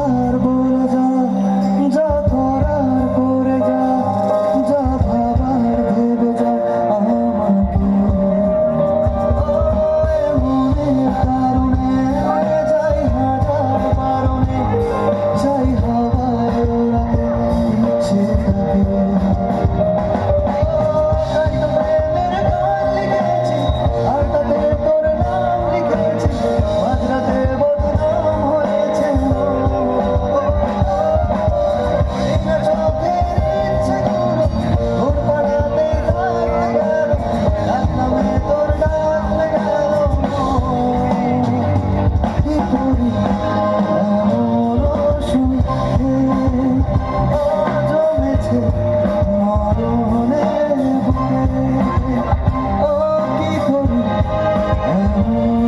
আর বলে যা, যা করার করে যা, যা ভাবার ভেবে যা আমাকে। মনের কারণে যাই হাজার বারণে, যাই হাওয়ায় ওড়াতে ইচ্ছে থাকে। তাই তো প্রেমের গান লিখেছি, আর তাতে তোর নাম লিখেছি, মাঝরাতে বদনাম হয়েছে চোখের ইচ্ছেগুলো ঘুর পাড়াতে থাকতে গেল, ডাক নামে তোর ডাকতে গেল। কি করি এমন সুখে জমেছে মরণের বুকে, ও কি করি এমন